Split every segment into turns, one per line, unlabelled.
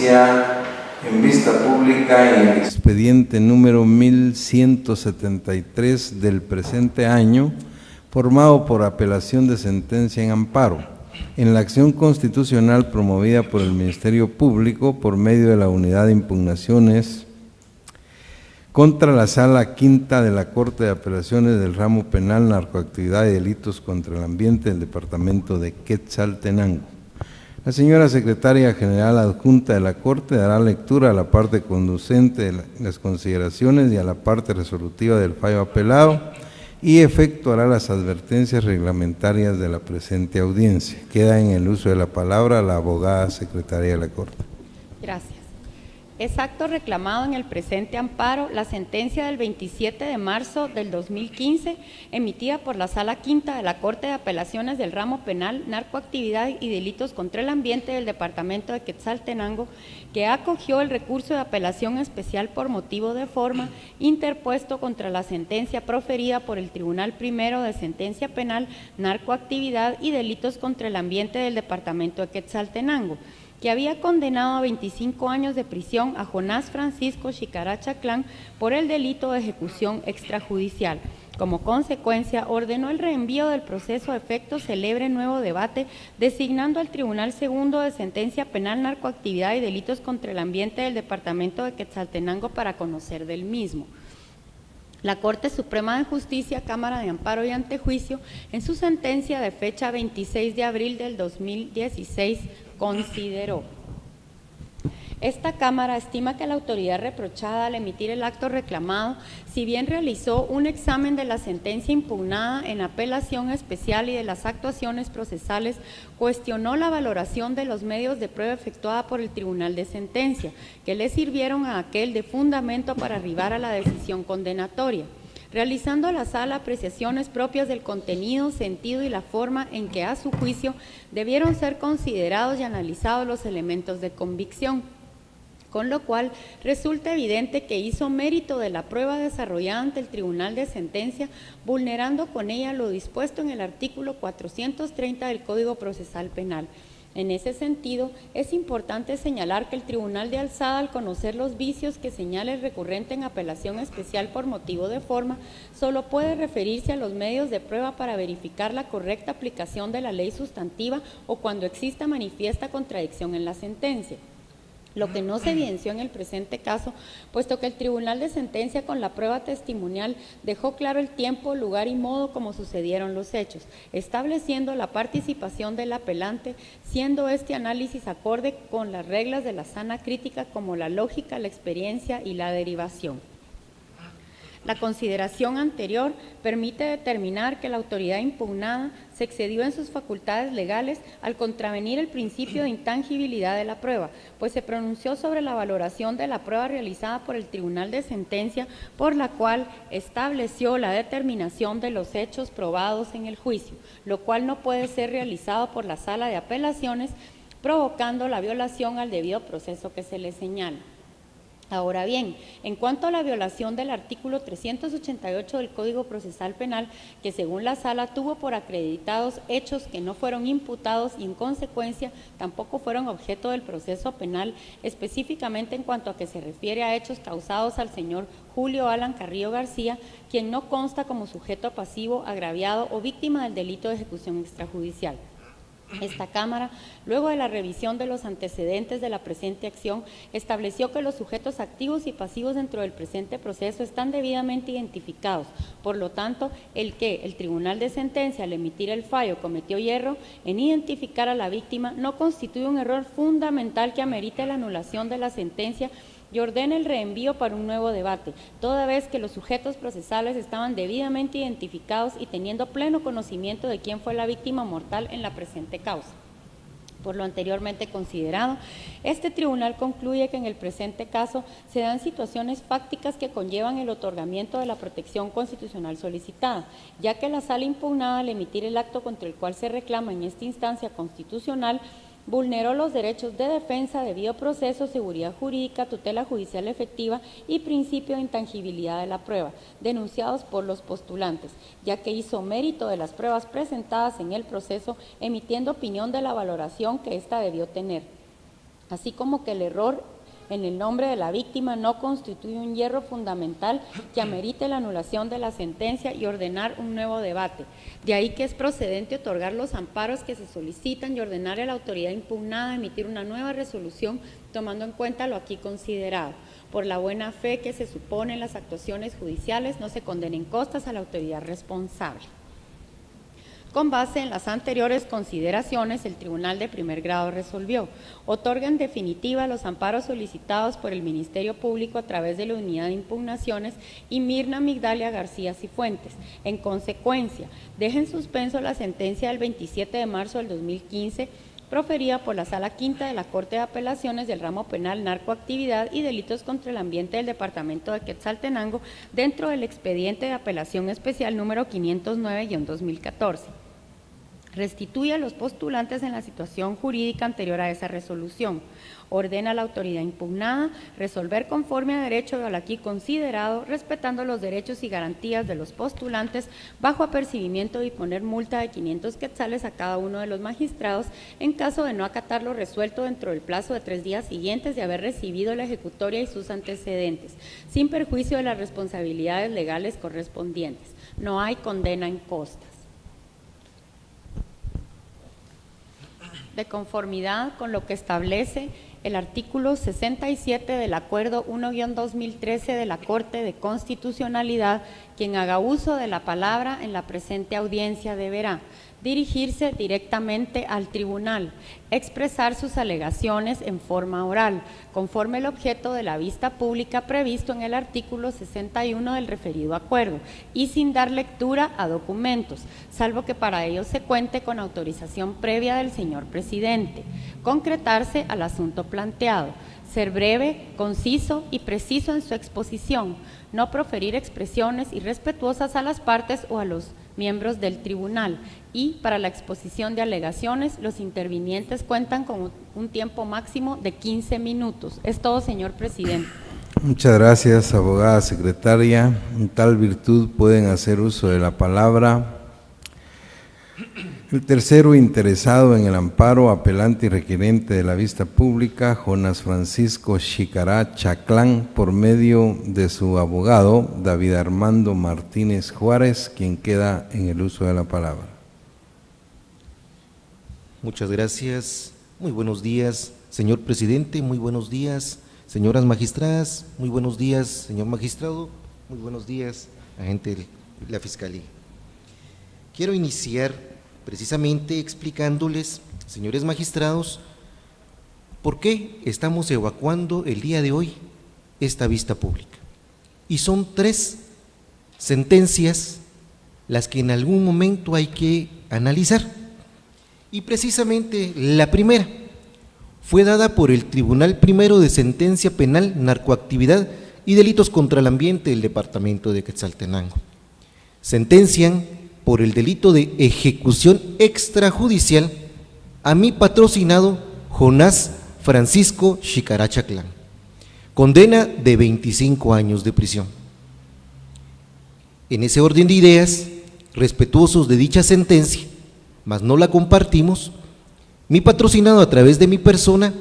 audiencia en vista pública en el expediente número 1173 del presente año, formado por apelación de sentencia en amparo, en la acción constitucional promovida por el Ministerio Público por medio de la Unidad de Impugnaciones contra la Sala Quinta de la Corte de Apelaciones del Ramo Penal, Narcoactividad y Delitos contra el Ambiente del Departamento de Quetzaltenango. La señora Secretaria General Adjunta de la Corte dará lectura a la parte conducente de las consideraciones y a la parte resolutiva del fallo apelado y efectuará las advertencias reglamentarias de la presente audiencia. Queda en el uso de la palabra la abogada Secretaria de la Corte.
Gracias. Es acto reclamado en el presente amparo la sentencia del 27 de marzo del 2015 emitida por la Sala Quinta de la Corte de Apelaciones del Ramo Penal, Narcoactividad y Delitos contra el Ambiente del Departamento de Quetzaltenango, que acogió el recurso de apelación especial por motivo de forma interpuesto contra la sentencia proferida por el Tribunal Primero de Sentencia Penal, Narcoactividad y Delitos contra el Ambiente del Departamento de Quetzaltenango, que había condenado a 25 años de prisión a Jonás Francisco Xicará Chaclán por el delito de ejecución extrajudicial. Como consecuencia, ordenó el reenvío del proceso a efecto celebre nuevo debate, designando al Tribunal Segundo de Sentencia Penal, Narcoactividad y Delitos contra el Ambiente del Departamento de Quetzaltenango para conocer del mismo. La Corte Suprema de Justicia, Cámara de Amparo y Antejuicio, en su sentencia de fecha 26 de abril del 2016, consideró: esta Cámara estima que la autoridad reprochada al emitir el acto reclamado, si bien realizó un examen de la sentencia impugnada en apelación especial y de las actuaciones procesales, cuestionó la valoración de los medios de prueba efectuada por el Tribunal de Sentencia, que le sirvieron a aquel de fundamento para arribar a la decisión condenatoria, realizando a la Sala apreciaciones propias del contenido, sentido y la forma en que, a su juicio, debieron ser considerados y analizados los elementos de convicción, con lo cual resulta evidente que hizo mérito de la prueba desarrollada ante el Tribunal de Sentencia, vulnerando con ella lo dispuesto en el artículo 430 del Código Procesal Penal. En ese sentido, es importante señalar que el Tribunal de Alzada, al conocer los vicios que señala el recurrente en apelación especial por motivo de forma, solo puede referirse a los medios de prueba para verificar la correcta aplicación de la ley sustantiva o cuando exista manifiesta contradicción en la sentencia, lo que no se evidenció en el presente caso, puesto que el Tribunal de Sentencia con la prueba testimonial dejó claro el tiempo, lugar y modo como sucedieron los hechos, estableciendo la participación del apelante, siendo este análisis acorde con las reglas de la sana crítica como la lógica, la experiencia y la derivación. La consideración anterior permite determinar que la autoridad impugnada se excedió en sus facultades legales al contravenir el principio de intangibilidad de la prueba, pues se pronunció sobre la valoración de la prueba realizada por el Tribunal de Sentencia, por la cual estableció la determinación de los hechos probados en el juicio, lo cual no puede ser realizado por la Sala de Apelaciones, provocando la violación al debido proceso que se le señala. Ahora bien, en cuanto a la violación del artículo 388 del Código Procesal Penal, que según la Sala tuvo por acreditados hechos que no fueron imputados y en consecuencia tampoco fueron objeto del proceso penal, específicamente en cuanto a que se refiere a hechos causados al señor Julio Alan Carrillo García, quien no consta como sujeto pasivo, agraviado o víctima del delito de ejecución extrajudicial. Esta Cámara, luego de la revisión de los antecedentes de la presente acción, estableció que los sujetos activos y pasivos dentro del presente proceso están debidamente identificados. Por lo tanto, el Tribunal de Sentencia, al emitir el fallo, cometió hierro en identificar a la víctima no constituye un error fundamental que amerite la anulación de la sentencia y ordena el reenvío para un nuevo debate, toda vez que los sujetos procesales estaban debidamente identificados y teniendo pleno conocimiento de quién fue la víctima mortal en la presente causa. Por lo anteriormente considerado, este tribunal concluye que en el presente caso se dan situaciones fácticas que conllevan el otorgamiento de la protección constitucional solicitada, ya que la Sala impugnada, al emitir el acto contra el cual se reclama en esta instancia constitucional, vulneró los derechos de defensa, debido proceso, seguridad jurídica, tutela judicial efectiva y principio de intangibilidad de la prueba, denunciados por los postulantes, ya que hizo mérito de las pruebas presentadas en el proceso, emitiendo opinión de la valoración que ésta debió tener. así como que el error en el nombre de la víctima no constituye un hierro fundamental que amerite la anulación de la sentencia y ordenar un nuevo debate. De ahí que es procedente otorgar los amparos que se solicitan y ordenar a la autoridad impugnada a emitir una nueva resolución tomando en cuenta lo aquí considerado. Por la buena fe que se supone en las actuaciones judiciales, no se condenen costas a la autoridad responsable. Con base en las anteriores consideraciones, el Tribunal de Primer Grado resolvió: otorga en definitiva los amparos solicitados por el Ministerio Público a través de la Unidad de Impugnaciones y Mirna Migdalia García Cifuentes. En consecuencia, deja en suspenso la sentencia del 27 de marzo del 2015 proferida por la Sala Quinta de la Corte de Apelaciones del Ramo Penal Narcoactividad y Delitos contra el Ambiente del Departamento de Quetzaltenango dentro del expediente de apelación especial número 509-2014. Restituye a los postulantes en la situación jurídica anterior a esa resolución. Ordena a la autoridad impugnada resolver conforme a derecho de lo aquí considerado, respetando los derechos y garantías de los postulantes, bajo apercibimiento de poner multa de 500 quetzales a cada uno de los magistrados en caso de no acatar lo resuelto dentro del plazo de 3 días siguientes de haber recibido la ejecutoria y sus antecedentes, sin perjuicio de las responsabilidades legales correspondientes. No hay condena en costas. De conformidad con lo que establece el artículo 67 del Acuerdo 1-2013 de la Corte de Constitucionalidad, quien haga uso de la palabra en la presente audiencia deberá dirigirse directamente al tribunal, expresar sus alegaciones en forma oral, conforme el objeto de la vista pública previsto en el artículo 61 del referido acuerdo, y sin dar lectura a documentos, salvo que para ello se cuente con autorización previa del señor presidente. Concretarse al asunto planteado, ser breve, conciso y preciso en su exposición, no proferir expresiones irrespetuosas a las partes o a los miembros del tribunal, y para la exposición de alegaciones los intervinientes cuentan con un tiempo máximo de 15 minutos. Es todo, señor presidente.
Muchas gracias, abogada secretaria. En tal virtud pueden hacer uso de la palabra el tercero interesado en el amparo, apelante y requerente de la vista pública, Jonas Francisco Xicará Chaclán, por medio de su abogado, David Armando Martínez Juárez, quien queda en el uso de la palabra.
Muchas gracias. Muy buenos días, señor presidente. Muy buenos días, señoras magistradas. Muy buenos días, señor magistrado. Muy buenos días, agente de la Fiscalía. Quiero iniciar precisamente explicándoles, señores magistrados, por qué estamos evacuando el día de hoy esta vista pública. Y son 3 sentencias las que en algún momento hay que analizar. Y precisamente la primera fue dada por el Tribunal Primero de Sentencia Penal, Narcoactividad y Delitos contra el Ambiente del Departamento de Quetzaltenango. Sentencian por el delito de ejecución extrajudicial a mi patrocinado Jonás Francisco Xicará Chaclán. Condena de 25 años de prisión. En ese orden de ideas, respetuosos de dicha sentencia, mas no la compartimos, mi patrocinado a través de mi persona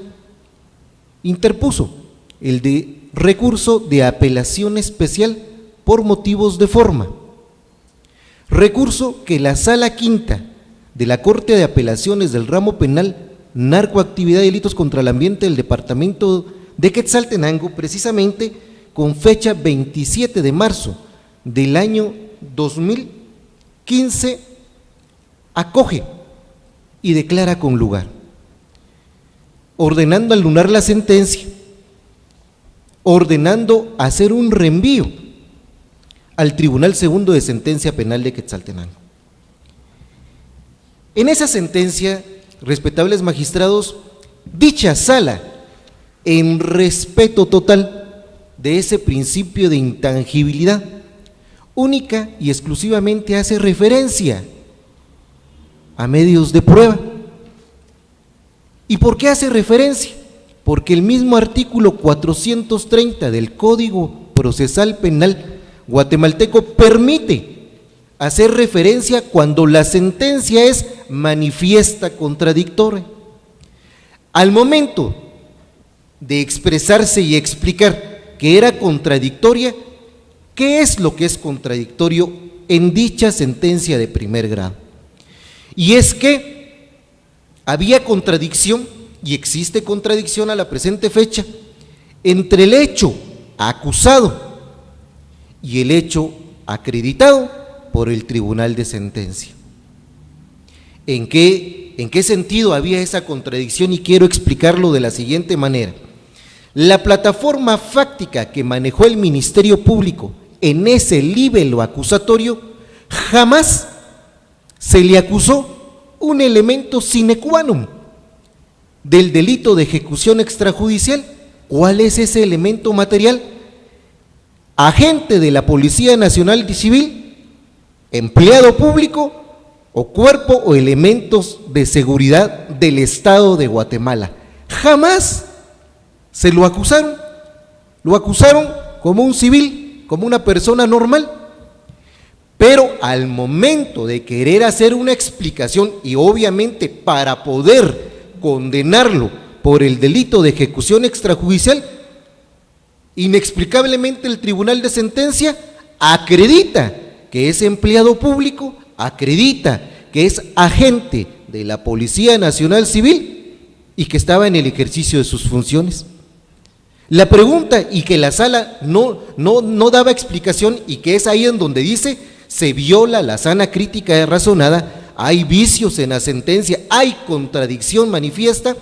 interpuso el de recurso de apelación especial por motivos de forma. Recurso que la Sala Quinta de la Corte de Apelaciones del Ramo Penal, Narcoactividad y Delitos contra el Ambiente del Departamento de Quetzaltenango, precisamente con fecha 27 de marzo del año 2015, acoge y declara con lugar, ordenando anular la sentencia, ordenando hacer un reenvío al Tribunal Segundo de Sentencia Penal de Quetzaltenango. En esa sentencia, respetables magistrados, dicha sala, en respeto total de ese principio de intangibilidad, única y exclusivamente hace referencia a medios de prueba. ¿Y por qué hace referencia? Porque el mismo artículo 430 del Código Procesal Penal guatemalteco permite hacer referencia cuando la sentencia es manifiesta contradictoria. Al momento de expresarse y explicar que era contradictoria, ¿qué es lo que es contradictorio en dicha sentencia de primer grado? Y es que había contradicción, y existe contradicción a la presente fecha, entre el hecho acusado y el hecho acreditado por el Tribunal de Sentencia. ¿En qué sentido había esa contradicción? Y quiero explicarlo de la siguiente manera. La plataforma fáctica que manejó el Ministerio Público en ese libelo acusatorio, jamás se le acusó un elemento sine qua non del delito de ejecución extrajudicial. ¿Cuál es ese elemento material? Agente de la Policía Nacional Civil, empleado público o cuerpo o elementos de seguridad del Estado de Guatemala. Jamás se lo acusaron como un civil, como una persona normal. Pero al momento de querer hacer una explicación y obviamente para poder condenarlo por el delito de ejecución extrajudicial, inexplicablemente el Tribunal de Sentencia acredita que es empleado público, acredita que es agente de la Policía Nacional Civil y que estaba en el ejercicio de sus funciones. La pregunta, y que la sala no daba explicación, y que es ahí en donde dice se viola la sana crítica razonada, hay vicios en la sentencia, hay contradicción manifiesta,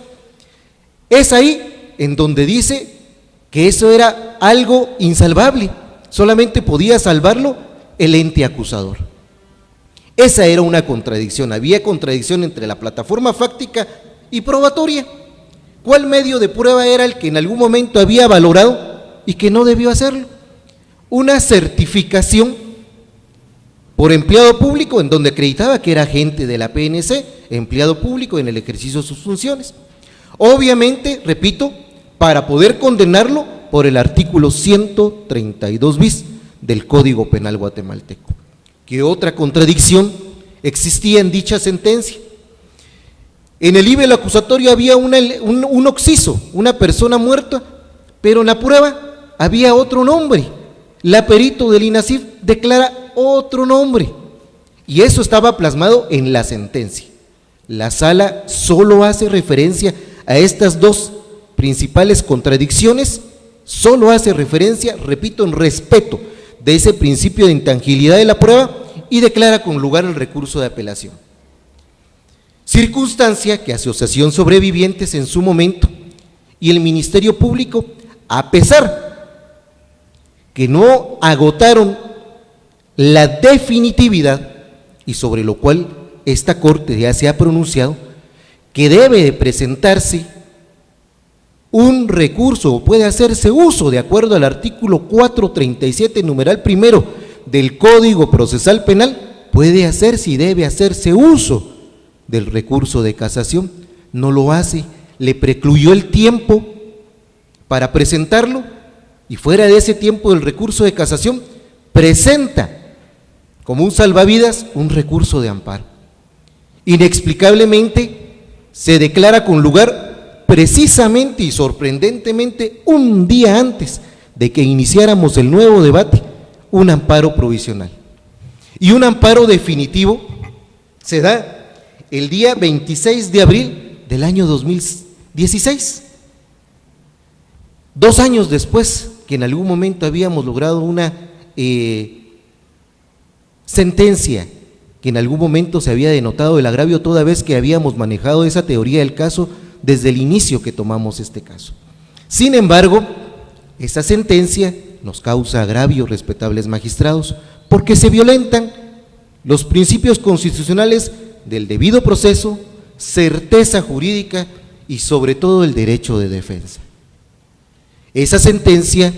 es ahí en donde dice que eso era algo insalvable, solamente podía salvarlo el ente acusador. Esa era una contradicción, había contradicción entre la plataforma fáctica y probatoria. ¿Cuál medio de prueba era el que en algún momento había valorado y que no debió hacerlo? Una certificación por empleado público en donde acreditaba que era agente de la PNC, empleado público en el ejercicio de sus funciones. Obviamente, repito, para poder condenarlo por el artículo 132 bis del Código Penal guatemalteco. ¿Qué otra contradicción existía en dicha sentencia? En el libelo acusatorio había un occiso, una persona muerta, pero en la prueba había otro nombre. La perito del INASIF declara otro nombre y eso estaba plasmado en la sentencia. La sala solo hace referencia a estas dos principales contradicciones, solo hace referencia, repito, en respeto de ese principio de intangibilidad de la prueba y declara con lugar el recurso de apelación. Circunstancia que Asociación Sobrevivientes en su momento y el Ministerio Público, a pesar que no agotaron la definitividad y sobre lo cual esta Corte ya se ha pronunciado, que debe de presentarse un recurso o puede hacerse uso de acuerdo al artículo 437 numeral primero del Código Procesal Penal, puede hacerse y debe hacerse uso del recurso de casación. No lo hace, le precluyó el tiempo para presentarlo y fuera de ese tiempo del recurso de casación presenta como un salvavidas un recurso de amparo. Inexplicablemente se declara con lugar precisamente y sorprendentemente un día antes de que iniciáramos el nuevo debate, un amparo provisional. Y un amparo definitivo se da el día 26 de abril del año 2016, 2 años después que en algún momento habíamos logrado una sentencia, que en algún momento se había denotado el agravio, toda vez que habíamos manejado esa teoría del caso desde el inicio que tomamos este caso. Sin embargo, esa sentencia nos causa agravio, respetables magistrados, porque se violentan los principios constitucionales del debido proceso, certeza jurídica y sobre todo el derecho de defensa. Esa sentencia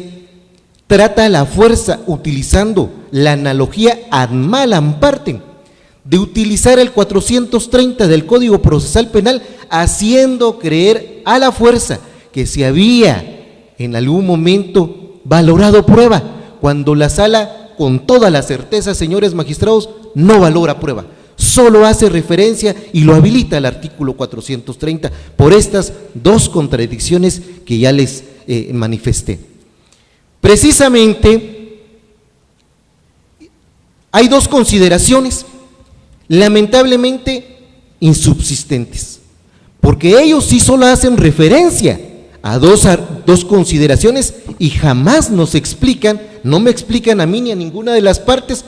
trata la fuerza utilizando la analogía ad malam partem, de utilizar el 430 del Código Procesal Penal, haciendo creer a la fuerza que se había en algún momento valorado prueba, cuando la sala, con toda la certeza, señores magistrados, no valora prueba, solo hace referencia y lo habilita el artículo 430 por estas dos contradicciones que ya les manifesté. Precisamente hay dos consideraciones, lamentablemente insubsistentes, porque ellos sí solo hacen referencia a dos consideraciones y jamás nos explican, no me explican a mí ni a ninguna de las partes,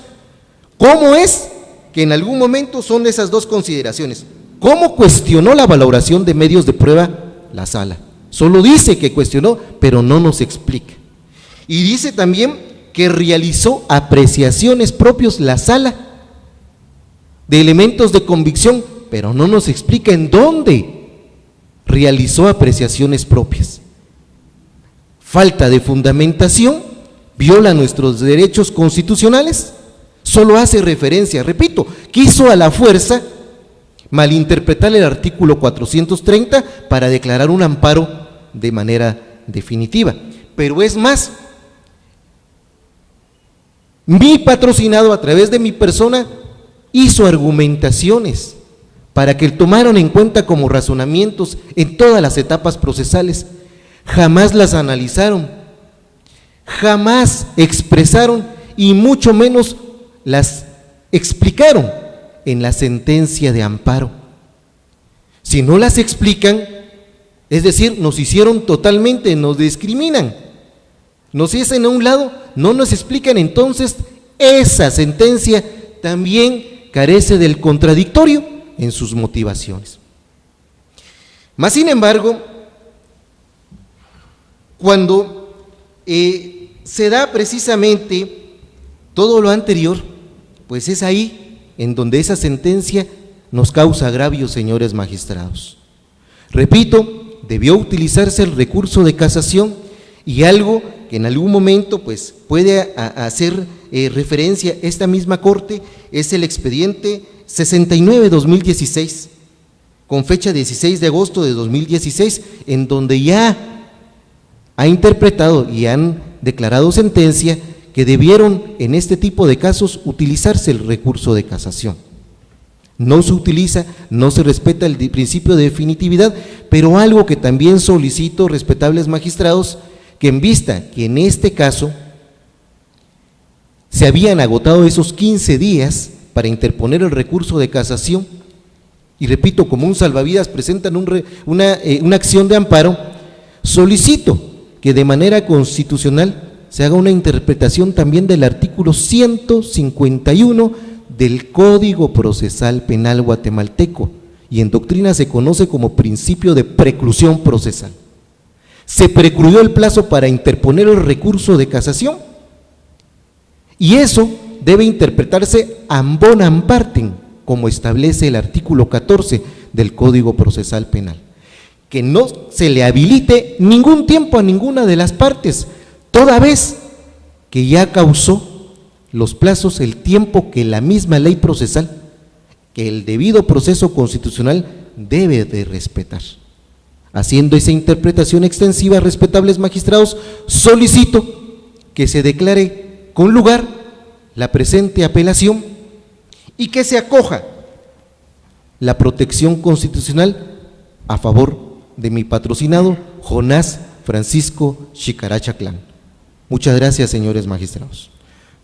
cómo es que en algún momento son esas dos consideraciones. ¿Cómo cuestionó la valoración de medios de prueba la sala? Solo dice que cuestionó, pero no nos explica. Y dice también que realizó apreciaciones propias la sala de elementos de convicción, pero no nos explica en dónde realizó apreciaciones propias. Falta de fundamentación, viola nuestros derechos constitucionales, solo hace referencia, repito, quiso a la fuerza malinterpretar el artículo 430 para declarar un amparo de manera definitiva. Pero es más, mi patrocinado a través de mi persona hizo argumentaciones para que tomaran en cuenta como razonamientos en todas las etapas procesales, jamás las analizaron, jamás expresaron y mucho menos las explicaron en la sentencia de amparo. Si no las explican, es decir, nos hicieron totalmente, nos discriminan, nos hacen a un lado, no nos explican, entonces esa sentencia también carece del contradictorio en sus motivaciones. Mas sin embargo, cuando se da precisamente todo lo anterior, pues es ahí en donde esa sentencia nos causa agravio, señores magistrados. Repito, debió utilizarse el recurso de casación y algo que en algún momento pues puede hacer referencia esta misma Corte es el expediente 69-2016, con fecha 16 de agosto de 2016, en donde ya ha interpretado y han declarado sentencia que debieron en este tipo de casos utilizarse el recurso de casación. No se utiliza, no se respeta el principio de definitividad, pero algo que también solicito, respetables magistrados, que en vista que en este caso se habían agotado esos 15 días para interponer el recurso de casación, y repito, como un salvavidas presentan una acción de amparo, solicito que de manera constitucional se haga una interpretación también del artículo 151 del Código Procesal Penal guatemalteco, y en doctrina se conoce como principio de preclusión procesal. Se precluyó el plazo para interponer el recurso de casación, y eso debe interpretarse ambonam partem, como establece el artículo 14 del Código Procesal Penal, que no se le habilite ningún tiempo a ninguna de las partes, toda vez que ya causó los plazos el tiempo que la misma ley procesal, que el debido proceso constitucional debe de respetar. Haciendo esa interpretación extensiva, respetables magistrados, solicito que se declare con lugar la presente apelación y que se acoja la protección constitucional a favor de mi patrocinado Jonás Francisco Xicaracha Clan. Muchas gracias, señores magistrados.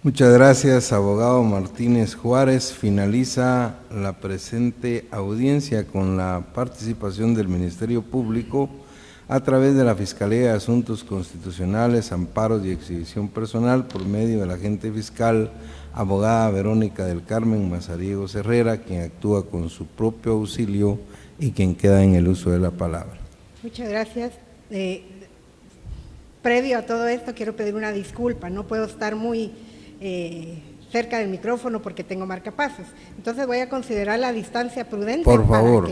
Muchas gracias, abogado Martínez Juárez. Finaliza la presente audiencia con la participación del Ministerio Público a través de la Fiscalía de Asuntos Constitucionales, Amparos y Exhibición Personal por medio de la agente fiscal, abogada Verónica del Carmen Mazariego Herrera, quien actúa con su propio auxilio y quien queda en el uso de la palabra.
Muchas gracias. Previo a todo esto quiero pedir una disculpa, no puedo estar muy cerca del micrófono porque tengo marcapasos, entonces voy a considerar la distancia prudente.
Por favor,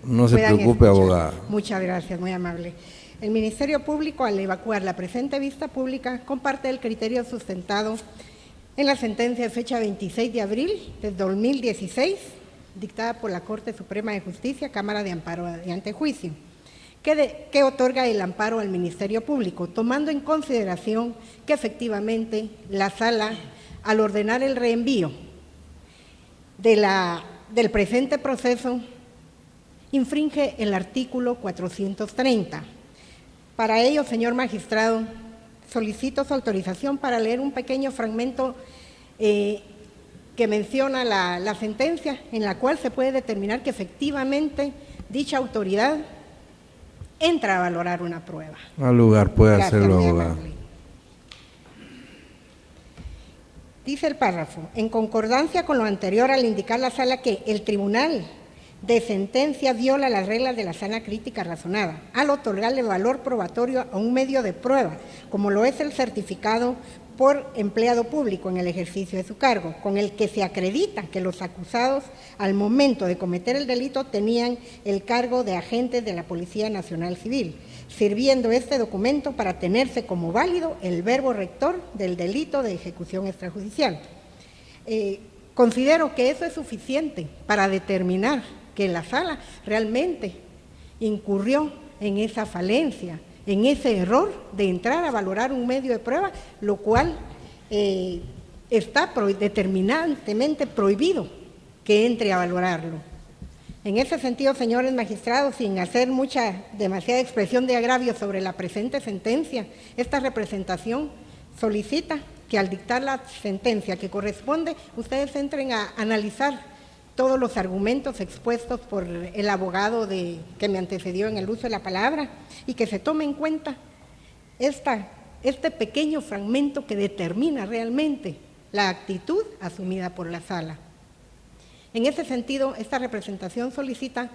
no se preocupe, abogada.
Muchas gracias, muy amable. El Ministerio Público, al evacuar la presente vista pública, comparte el criterio sustentado en la sentencia de fecha 26 de abril de 2016, dictada por la Corte Suprema de Justicia, Cámara de Amparo y Antejuicio, que otorga el amparo al Ministerio Público, tomando en consideración que efectivamente la Sala, al ordenar el reenvío de la del presente proceso infringe el artículo 430. Para ello, señor magistrado, solicito su autorización para leer un pequeño fragmento que menciona la sentencia, en la cual se puede determinar que efectivamente dicha autoridad entra a valorar una prueba.
Al lugar, puede
Gracias,
hacerlo,
muy
abogado.
amable. Dice el párrafo: en concordancia con lo anterior, al indicar la sala que el tribunal de sentencia viola las reglas de la sana crítica razonada al otorgarle valor probatorio a un medio de prueba, como lo es el certificado por empleado público en el ejercicio de su cargo, con el que se acredita que los acusados al momento de cometer el delito tenían el cargo de agentes de la Policía Nacional Civil, sirviendo este documento para tenerse como válido el verbo rector del delito de ejecución extrajudicial. Considero que eso es suficiente para determinar que la sala realmente incurrió en esa falencia, en ese error de entrar a valorar un medio de prueba, lo cual está determinantemente prohibido que entre a valorarlo. En ese sentido, señores magistrados, sin hacer demasiada expresión de agravio sobre la presente sentencia, esta representación solicita que al dictar la sentencia que corresponde, ustedes entren a analizar todos los argumentos expuestos por el abogado que me antecedió en el uso de la palabra y que se tome en cuenta este pequeño fragmento que determina realmente la actitud asumida por la sala. En ese sentido, esta representación solicita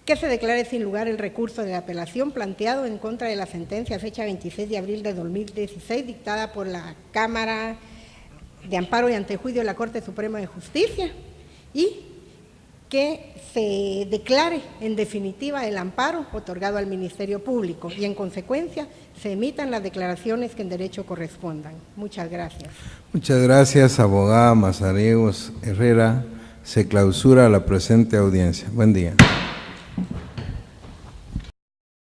que se declare sin lugar el recurso de apelación planteado en contra de la sentencia fecha 26 de abril de 2016 dictada por la Cámara de Amparo y Antejuicio de la Corte Suprema de Justicia, y que se declare en definitiva el amparo otorgado al Ministerio Público y en consecuencia se emitan las declaraciones que en derecho correspondan. Muchas gracias.
Muchas gracias, abogada Mazariegos Herrera. Se clausura la presente audiencia. Buen día.